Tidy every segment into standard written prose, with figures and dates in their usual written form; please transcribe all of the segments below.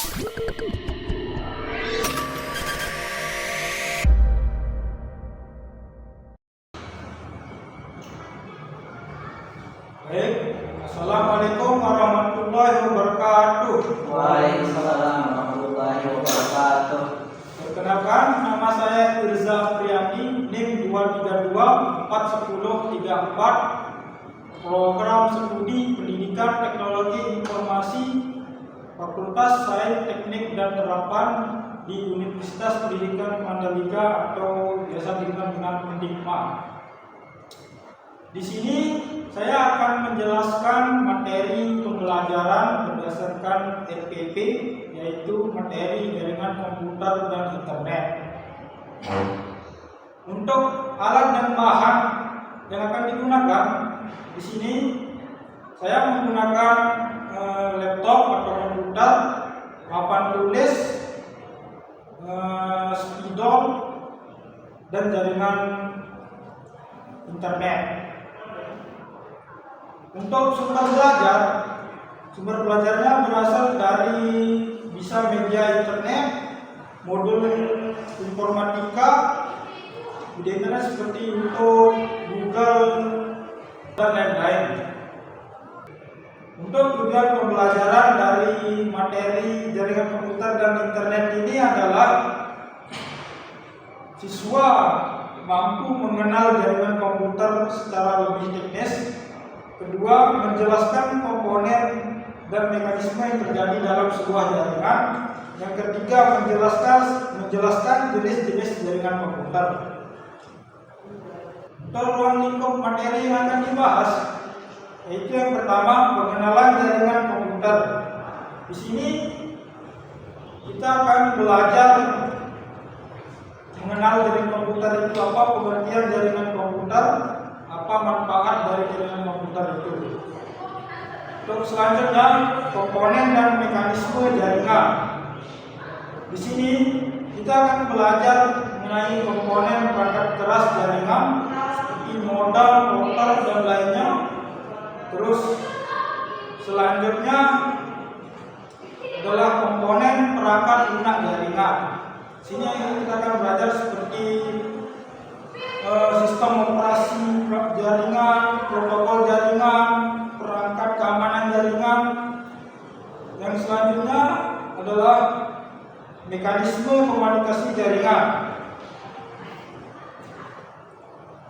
Baik, Assalamualaikum warahmatullahi wabarakatuh. Waalaikumsalam warahmatullahi wabarakatuh. Perkenalkan, nama saya Irza Priani, NIM 2324134, Program Studi Pendidikan Teknologi Informasi, Fakultas Sains Teknik dan Terapan di Universitas Pendidikan Mandalika atau biasa dikenal dengan Undikma. Di sini saya akan menjelaskan materi pembelajaran berdasarkan RPP, yaitu materi jaringan komputer dan internet. Untuk alat dan bahan yang akan digunakan di sini, saya menggunakan laptop atau komputer, papan tulis, spidol, dan jaringan internet. Untuk sumber belajarnya berasal dari bisa media internet, modul informatika, media internet seperti YouTube, Google, dan lain-lain. Untuk tujuan pembelajaran dari materi jaringan komputer dan internet ini adalah siswa mampu mengenal jaringan komputer secara lebih teknis. Kedua, menjelaskan komponen dan mekanisme yang terjadi dalam sebuah jaringan. Yang ketiga, menjelaskan jenis-jenis jaringan komputer. Untuk ruang lingkup materi yang akan dibahas, yaitu yang pertama, pengenalan jaringan komputer. Di sini kita akan belajar mengenal jaringan komputer itu apa, pengertian jaringan komputer, apa manfaat dari jaringan komputer itu. Untuk selanjutnya, komponen dan mekanisme jaringan. Di sini kita akan belajar mengenai komponen perangkat keras jaringan seperti modem, router, dan lainnya. Terus selanjutnya adalah komponen perangkat lunak jaringan. Di sini kita akan belajar seperti sistem operasi jaringan, protokol jaringan, perangkat keamanan jaringan. Yang selanjutnya adalah mekanisme komunikasi jaringan.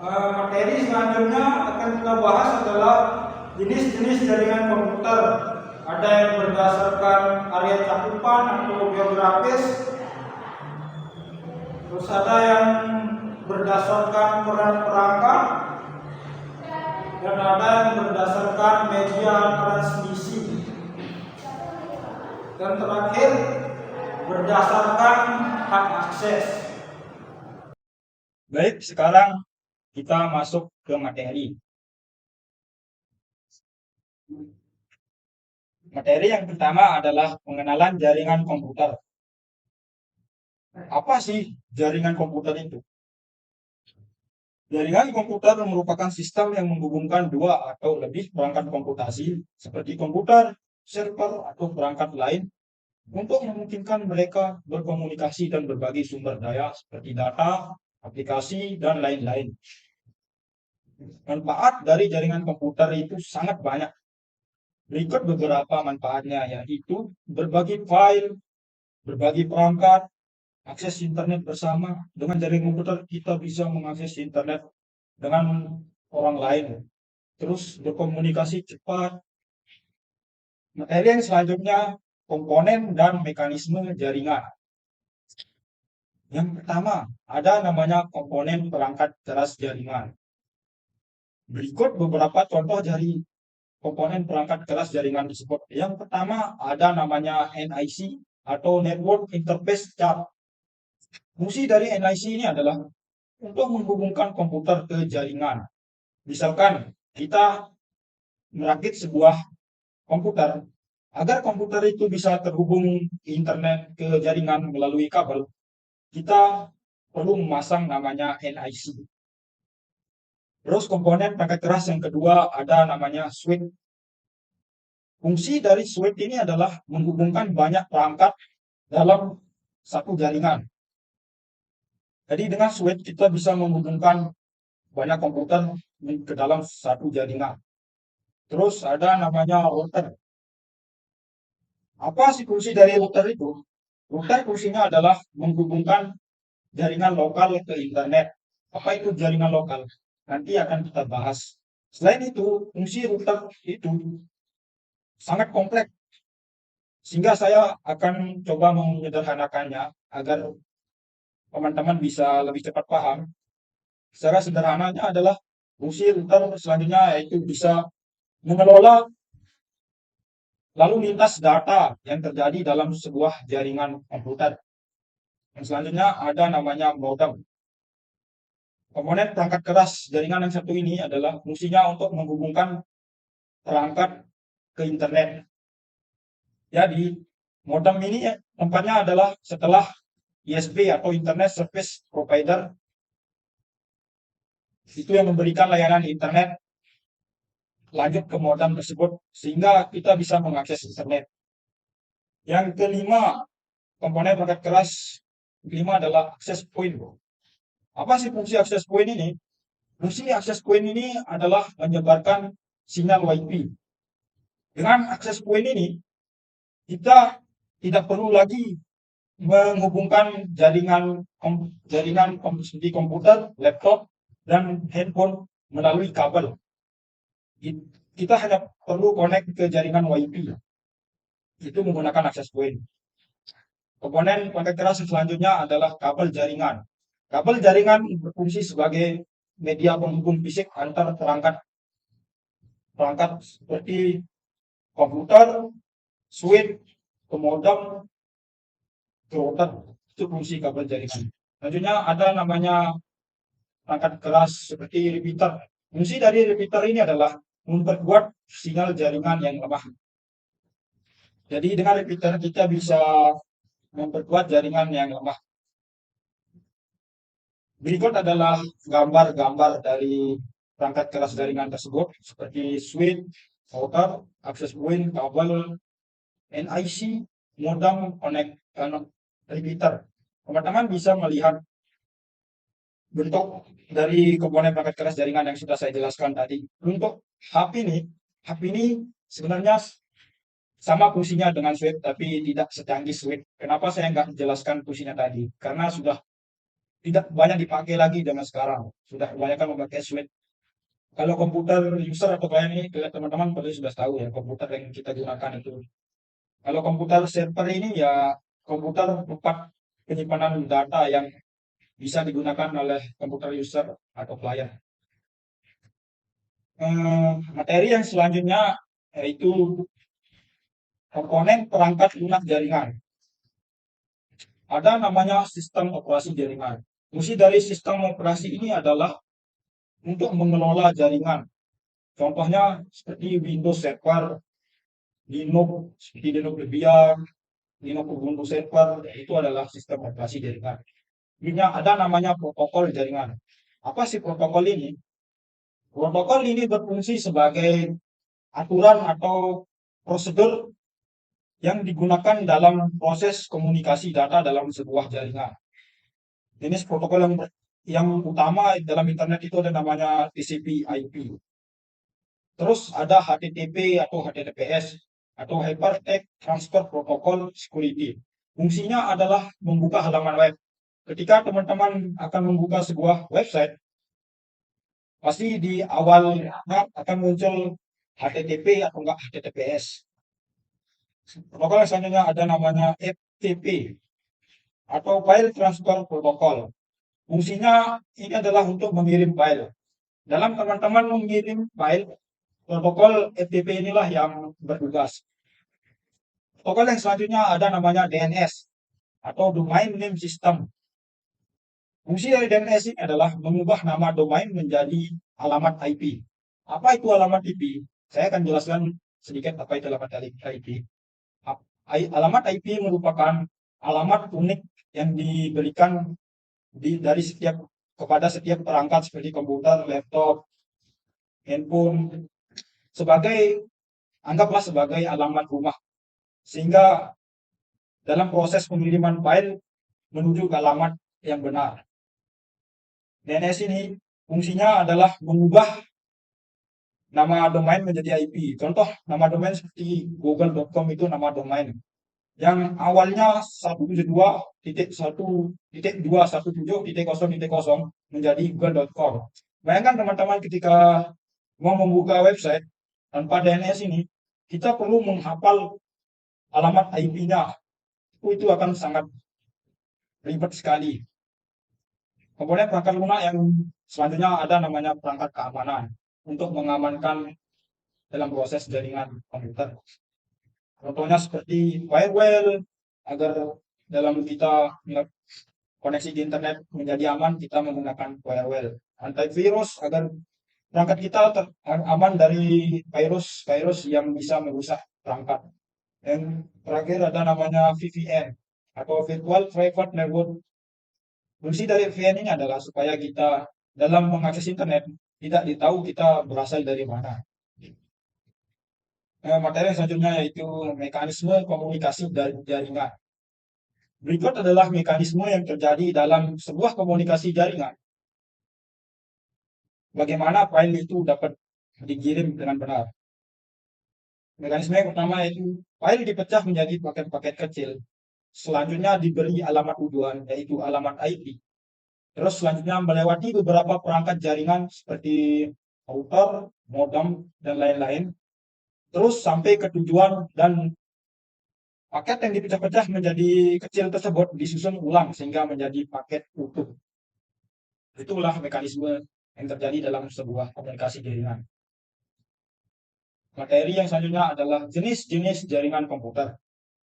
Materi selanjutnya akan kita bahas adalah jenis-jenis jaringan komputer. Ada yang berdasarkan area cakupan atau geografis, terus ada yang berdasarkan peran perangkat, dan ada yang berdasarkan media transmisi, dan terakhir berdasarkan hak akses. Baik, sekarang kita masuk ke materi. Materi yang pertama adalah pengenalan jaringan komputer. Apa sih jaringan komputer itu? Jaringan komputer merupakan sistem yang menghubungkan dua atau lebih perangkat komputasi seperti komputer, server, atau perangkat lain untuk memungkinkan mereka berkomunikasi dan berbagi sumber daya seperti data, aplikasi, dan lain-lain. Manfaat dari jaringan komputer itu sangat banyak. Berikut beberapa manfaatnya, yaitu berbagi file, berbagi perangkat, akses internet bersama. Dengan jaringan komputer kita bisa mengakses internet dengan orang lain, terus berkomunikasi cepat. Materi yang selanjutnya, komponen dan mekanisme jaringan. Yang pertama, ada namanya komponen perangkat keras jaringan. Berikut beberapa contoh dari komponen perangkat keras jaringan tersebut. Yang pertama ada namanya NIC atau Network Interface Card. Fungsi dari NIC ini adalah untuk menghubungkan komputer ke jaringan. Misalkan kita merakit sebuah komputer, agar komputer itu bisa terhubung internet ke jaringan melalui kabel, kita perlu memasang namanya NIC. Terus komponen perangkat keras yang kedua ada namanya switch. Fungsi dari switch ini adalah menghubungkan banyak perangkat dalam satu jaringan. Jadi dengan switch kita bisa menghubungkan banyak komputer ke dalam satu jaringan. Terus ada namanya router. Apa sih fungsi dari router itu? Router fungsinya adalah menghubungkan jaringan lokal ke internet. Apa itu jaringan lokal? Nanti akan kita bahas. Selain itu, fungsi router itu sangat kompleks, sehingga saya akan coba menyederhanakannya agar teman-teman bisa lebih cepat paham. Secara sederhananya adalah fungsi router selanjutnya yaitu bisa mengelola lalu lintas data yang terjadi dalam sebuah jaringan komputer. Yang selanjutnya ada namanya modem. Komponen perangkat keras jaringan yang satu ini adalah fungsinya untuk menghubungkan perangkat ke internet. Jadi, modem ini tempatnya adalah setelah ISP atau Internet Service Provider itu yang memberikan layanan internet lanjut ke modem tersebut sehingga kita bisa mengakses internet. Yang kelima, komponen perangkat keras kelima adalah access point. Apa sih fungsi access point ini? Fungsi access point ini adalah menyebarkan sinyal WiFi. Dengan access point ini, kita tidak perlu lagi menghubungkan jaringan seperti komputer, laptop, dan handphone melalui kabel. Kita hanya perlu connect ke jaringan WiFi. Itu menggunakan access point. Komponen perangkat keras selanjutnya adalah kabel jaringan. Kabel jaringan berfungsi sebagai media penghubung fisik antar perangkat seperti komputer, switch, ke modem, ke router. Itu fungsi kabel jaringan. Selanjutnya ada namanya perangkat keras seperti repeater. Fungsi dari repeater ini adalah memperkuat sinyal jaringan yang lemah. Jadi dengan repeater kita bisa memperkuat jaringan yang lemah. Berikut adalah gambar-gambar dari perangkat keras jaringan tersebut seperti switch, router, access point, kabel, NIC, modem, repeater. Teman-teman bisa melihat bentuk dari komponen perangkat keras jaringan yang sudah saya jelaskan tadi. Untuk HP ini sebenarnya sama fungsinya dengan switch, tapi tidak secanggih switch. Kenapa saya nggak jelaskan fungsinya tadi? Karena sudah tidak banyak dipakai lagi zaman sekarang. Sudah kebanyakan memakai switch. Kalau komputer user atau klien ini, teman-teman perlu sudah tahu ya, komputer yang kita gunakan itu. Kalau komputer server ini ya komputer tempat penyimpanan data yang bisa digunakan oleh komputer user atau klien. Materi yang selanjutnya yaitu komponen perangkat lunak jaringan. Ada namanya sistem operasi jaringan. Fungsi dari sistem operasi ini adalah untuk mengelola jaringan. Contohnya seperti Windows Server, Linux, seperti Linux Debian, Linux Ubuntu Server, itu adalah sistem operasi jaringan. Ini ada namanya protokol jaringan. Apa sih protokol ini? Protokol ini berfungsi sebagai aturan atau prosedur yang digunakan dalam proses komunikasi data dalam sebuah jaringan. Jenis protokol yang utama dalam internet itu ada namanya TCP/IP. Terus ada HTTP atau HTTPS atau Hypertext Transfer Protocol Security. Fungsinya adalah membuka halaman web. Ketika teman-teman akan membuka sebuah website, pasti di awalnya akan muncul HTTP atau enggak HTTPS. Protokol selanjutnya ada namanya FTP atau File Transfer Protocol. Fungsinya ini adalah untuk mengirim file. Dalam teman-teman mengirim file, protokol FTP inilah yang bertugas. Protokol yang selanjutnya ada namanya DNS atau Domain Name System. Fungsi dari DNS ini adalah mengubah nama domain menjadi alamat IP. Apa itu alamat IP? Saya akan jelaskan sedikit apa itu alamat IP. Alamat IP merupakan alamat unik yang diberikan dari kepada setiap perangkat seperti komputer, laptop, handphone sebagai anggaplah sebagai alamat rumah. Sehingga dalam proses pengiriman file menuju ke alamat yang benar. DNS ini fungsinya adalah mengubah nama domain menjadi IP. Contoh nama domain seperti google.com itu nama domain yang awalnya 172.1.217.0.0 menjadi google.com. Bayangkan teman-teman ketika mau membuka website tanpa DNS ini, kita perlu menghafal alamat IP-nya. Itu akan sangat ribet sekali. Komponen perangkat lunak yang selanjutnya ada namanya perangkat keamanan untuk mengamankan dalam proses jaringan komputer. Contohnya seperti firewall agar dalam kita koneksi di internet menjadi aman, kita menggunakan firewall. Antivirus agar perangkat kita aman dari virus yang bisa merusak perangkat. Dan terakhir ada namanya VPN atau Virtual Private Network. Fungsi dari VPN ini adalah supaya kita dalam mengakses internet tidak ditahu kita berasal dari mana. Materi yang selanjutnya yaitu mekanisme komunikasi dari jaringan. Berikut adalah mekanisme yang terjadi dalam sebuah komunikasi jaringan. Bagaimana file itu dapat dikirim dengan benar. Mekanisme yang pertama yaitu file dipecah menjadi paket-paket kecil. Selanjutnya diberi alamat tujuan yaitu alamat IP. Terus selanjutnya melewati beberapa perangkat jaringan seperti router, modem, dan lain-lain. Terus sampai ke tujuan dan paket yang dipecah-pecah menjadi kecil tersebut disusun ulang sehingga menjadi paket utuh. Itulah mekanisme yang terjadi dalam sebuah komunikasi jaringan. Materi yang selanjutnya adalah jenis-jenis jaringan komputer.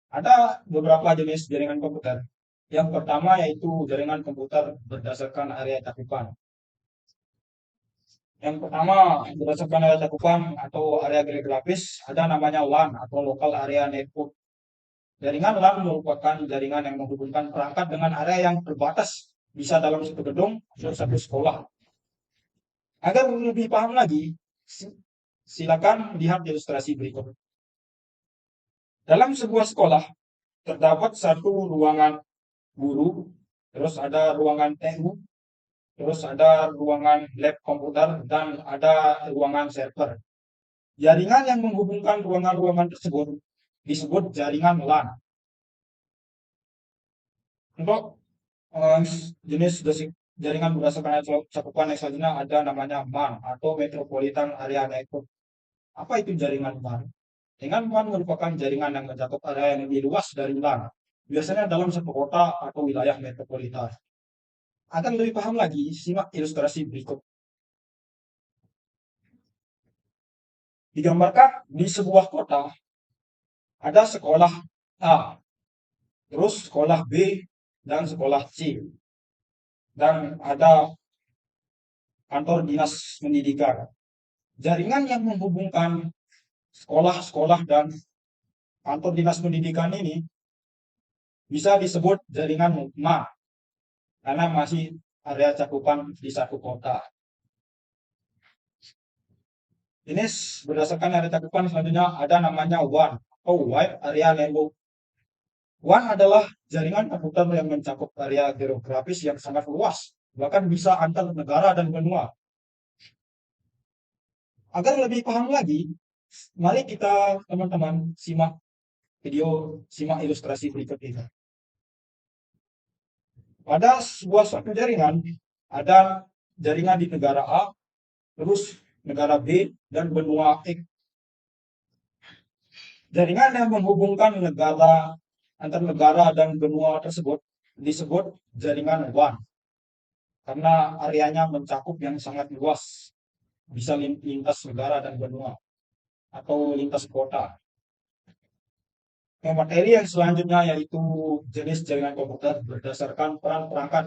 Ada beberapa jenis jaringan komputer. Yang pertama yaitu jaringan komputer berdasarkan area cakupan. Yang pertama berdasarkan area cakupan atau area geografis ada namanya LAN atau Local Area Network. Jaringan LAN merupakan jaringan yang menghubungkan perangkat dengan area yang terbatas, bisa dalam satu gedung atau satu sekolah. Agar lebih paham lagi, silakan lihat ilustrasi berikut. Dalam sebuah sekolah terdapat satu ruangan guru, terus ada ruangan TU, terus ada ruangan lab komputer, dan ada ruangan server. Jaringan yang menghubungkan ruangan-ruangan tersebut disebut jaringan LAN. Untuk jenis jaringan berdasarkan cakupan yang selanjutnya ada namanya MAN atau Metropolitan Area Network. Apa itu jaringan MAN? Jaringan MAN merupakan jaringan yang mencakup area yang lebih luas dari LAN, biasanya dalam satu kota atau wilayah metropolitan. Agar lebih paham lagi, simak ilustrasi berikut. Digambarkan di sebuah kota ada sekolah A, terus sekolah B, dan sekolah C. Dan ada kantor dinas pendidikan. Jaringan yang menghubungkan sekolah-sekolah dan kantor dinas pendidikan ini bisa disebut jaringan MAN karena masih area cakupan di satu kota. Ini berdasarkan area cakupan selanjutnya ada namanya WAN atau Wide Area Network. WAN adalah jaringan komputer yang mencakup area geografis yang sangat luas, bahkan bisa antar negara dan benua. Agar lebih paham lagi, mari kita teman-teman simak ilustrasi berikut ini. Pada sebuah suatu jaringan, ada jaringan di negara A, terus negara B, dan benua X. Jaringan yang menghubungkan antar negara dan benua tersebut disebut jaringan WAN karena areanya mencakup yang sangat luas, bisa lintas negara dan benua atau lintas kota. Materi yang selanjutnya yaitu jenis jaringan komputer berdasarkan peran perangkat.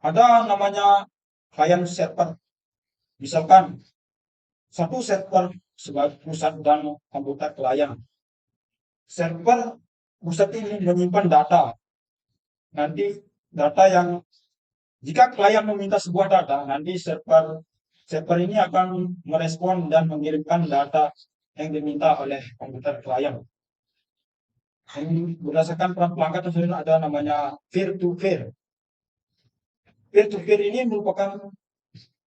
Ada namanya client server. Misalkan satu server sebagai pusat dan komputer klien. Server pusat ini menyimpan data. Nanti data yang jika klien meminta sebuah data, nanti server ini akan merespon dan mengirimkan data yang diminta oleh komputer klien. Berdasarkan peran pelanggan tersebut ada namanya peer-to-peer. Peer-to-peer ini merupakan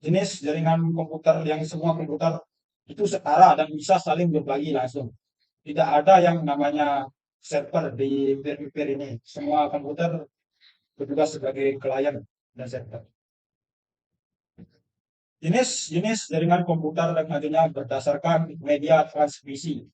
jenis jaringan komputer yang semua komputer itu setara dan bisa saling berbagi langsung. Tidak ada yang namanya server di peer-to-peer ini. Semua komputer bertugas sebagai klien dan server. Jenis jaringan komputer dan adanya berdasarkan media transmisi.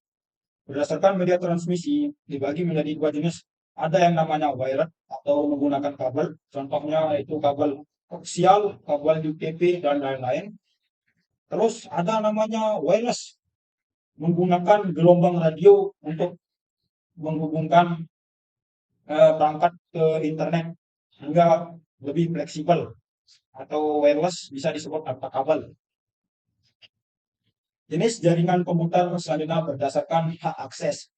Berdasarkan media transmisi dibagi menjadi dua jenis. Ada yang namanya wired atau menggunakan kabel. Contohnya itu kabel koaksial, kabel UTP dan lain-lain. Terus ada namanya wireless menggunakan gelombang radio untuk menghubungkan perangkat ke internet sehingga lebih fleksibel atau wireless bisa disebut tanpa kabel. Jenis jaringan komputer selanjutnya berdasarkan hak akses.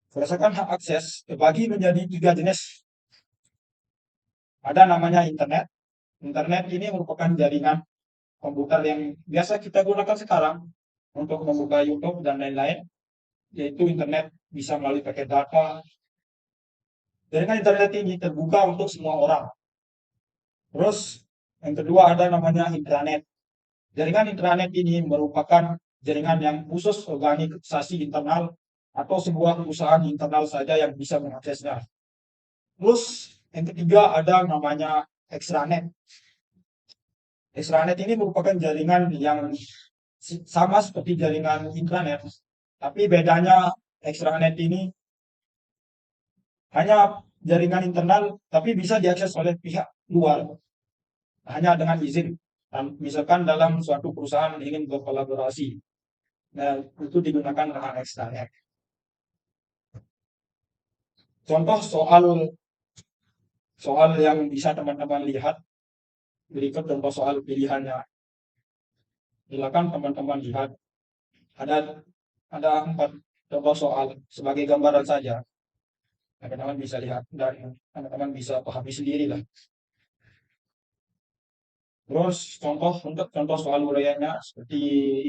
Berdasarkan hak akses terbagi menjadi 3 jenis. Ada namanya internet. Internet ini merupakan jaringan komputer yang biasa kita gunakan sekarang untuk membuka YouTube dan lain-lain, yaitu internet bisa melalui paket data. Jaringan internet ini terbuka untuk semua orang. Terus yang kedua ada namanya intranet. Jaringan intranet ini merupakan jaringan yang khusus organisasi internal atau sebuah perusahaan internal saja yang bisa mengaksesnya. Terus yang ketiga ada namanya extranet. Extranet ini merupakan jaringan yang sama seperti jaringan intranet, tapi bedanya extranet ini hanya jaringan internal, tapi bisa diakses oleh pihak luar hanya dengan izin. Misalkan dalam suatu perusahaan ingin berkolaborasi, nah, itu digunakan dengan extranet. Contoh soal yang bisa teman-teman lihat berikut contoh soal pilihannya. Silakan teman-teman lihat. Ada 4 contoh soal sebagai gambaran saja. Teman-teman bisa lihat dan teman-teman bisa pahami sendiri lah. Terus untuk contoh soal uraiannya seperti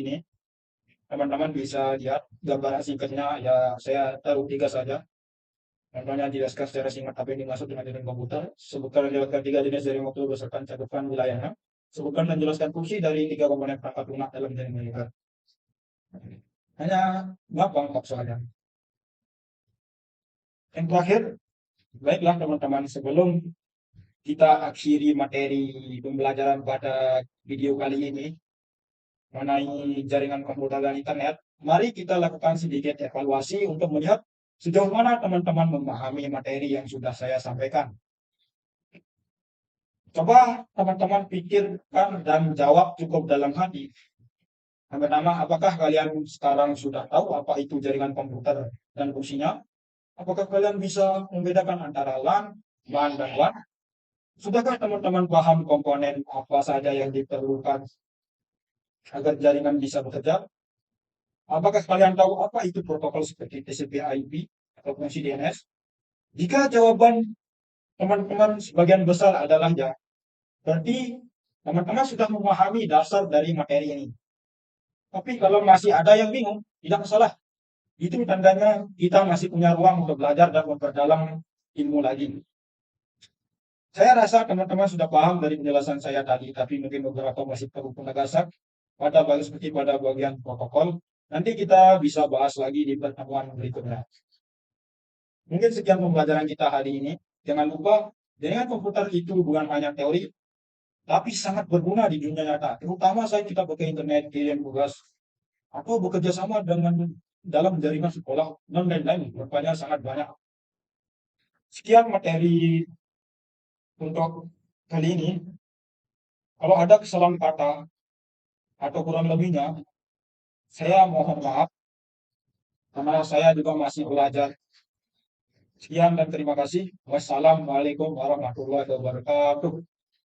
ini. Teman-teman bisa lihat gambaran singkatnya, ya saya taruh 3 saja. Contohnya jelaskan secara singkat apa yang dimaksud dengan jaringan komputer. Sebutkan dan jelaskan 3 jenis jaringan komputer berdasarkan cakupan wilayahnya. Sebutkan dan jelaskan fungsi dari 3 komponen perangkat lunak dalam jaringan komputer. Hanya gampang kok soalnya. Yang terakhir, baiklah teman-teman, sebelum kita akhiri materi pembelajaran pada video kali ini mengenai jaringan komputer dan internet, mari kita lakukan sedikit evaluasi untuk melihat sejauh mana teman-teman memahami materi yang sudah saya sampaikan. Coba teman-teman pikirkan dan jawab cukup dalam hati. Yang pertama, apakah kalian sekarang sudah tahu apa itu jaringan komputer dan fungsinya? Apakah kalian bisa membedakan antara LAN, WAN, dan WAN? Sudahkah teman-teman paham komponen apa saja yang diperlukan agar jaringan bisa bekerja? Apakah kalian tahu apa itu protokol seperti TCP/IP atau fungsi DNS? Jika jawaban teman-teman sebagian besar adalah ya, berarti teman-teman sudah memahami dasar dari materi ini. Tapi kalau masih ada yang bingung, tidak masalah. Itu tandanya kita masih punya ruang untuk belajar dan memperdalam ilmu lagi. Saya rasa teman-teman sudah paham dari penjelasan saya tadi, tapi mungkin beberapa masih perlu penegasan seperti pada bagian protokol. Nanti kita bisa bahas lagi di pertemuan berikutnya. Mungkin sekian pembelajaran kita hari ini. Jangan lupa, jaringan komputer itu bukan hanya teori, tapi sangat berguna di dunia nyata. Terutama saat kita pakai internet, kirim tugas, atau bekerja sama dengan dalam jaringan sekolah dan lain-lain. Rupanya sangat banyak. Sekian materi untuk kali ini. Kalau ada kesalahan kata atau kurang lebihnya, saya mohon maaf karena saya juga masih belajar. Sekian dan terima kasih. Wassalamualaikum warahmatullahi wabarakatuh.